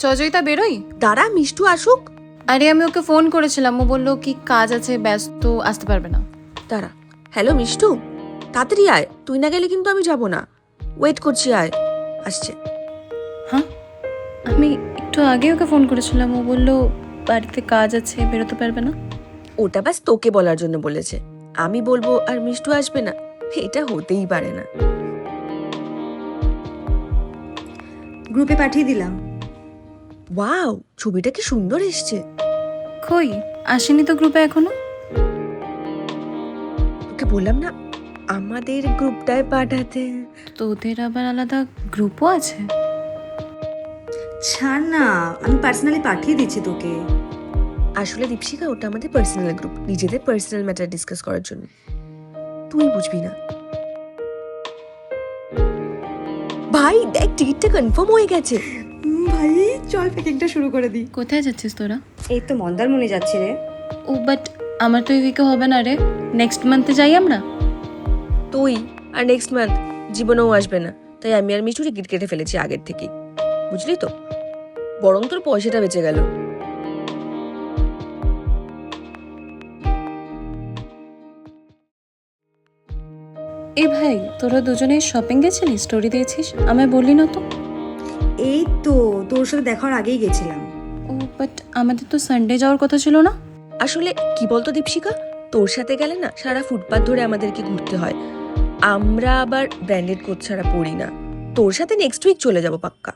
চজয়িতা বেরোই। দাঁড়া মিষ্টু আসুক। আরে আমি ওকে ফোন করেছিলাম, ও বললো কি কাজ আছে, ব্যস্ত, আসতে পারবে না। দাঁড়া। হ্যালো মিষ্টু, তাড়াতাড়ি আয়, তুই না গেলে কিন্তু আমি যাব না। ওয়েট করছি, আয়। আসছে। হ্যাঁ, আমি একটু আগে ওকে ফোন করেছিলাম, ও বললো বাড়িতে কাজ আছে, বেরোতে পারবে না। ওটা ব্যাস তোকে বলার জন্য বলেছে। আমি বলবো আর মিষ্টু আসবে না, এটা হতেই পারে না। গ্রুপে পাঠিয়ে দিলাম। ওয়াও, ছবিটা কি সুন্দর এসছে। কই আসেনি তো গ্রুপে এখনো। তোকে বললাম না আমাদের গ্রুপটায় পাঠাতে। তোদের আবার আলাদা গ্রুপও আছে? ছাড় না, আমি পার্সোনালি পাঠিয়ে দিচ্ছি তোকে। আসলে দীপশিকা, ওটা আমাদের পার্সোনাল গ্রুপ, নিজেদের পার্সোনাল ম্যাটার ডিসকাস করার জন্য। তুই বুঝবি না। ভাই দেখ, টিকিটটা কনফার্ম হয়ে গেছে। ভাই চল প্যাকিংটা শুরু করে দিই। কোথায় যাচ্ছিস তোরা? এই তো মন্দারমণি যাচ্ছি রে। ও বাট আমার তো এই উইকে হবে না রে, নেক্সট মান্থে যাই আমরা। তুই আর নেক্সট মান্থ জীবনেও আসবে না, তাই আমি আর মিঠু টিকিট কেটে ফেলেছি আগের থেকেই, বুঝলি তো। বরং তোর পয়সাটা বেঁচে গেল। এ ভাই, তোরা দুজনে শপিং গেছিলি, স্টোরি দিয়েছিস, আমায় বললি না তো। এই তো তোর সাথে দেখার আগেই গেছিলাম। ও বাট আমাদের তো সানডে যাওয়ার কথা ছিল না। আসলে কি বলতো দীপশিকা, তোর সাথে গেলে না সারা ফুটপাথ ধরে আমাদেরকে ঘুরতে হয়। আমরা আবার ব্র্যান্ডেড কোট ছাড়া পরি না। তোর সাথে নেক্সট উইক চলে যাব পাক্কা।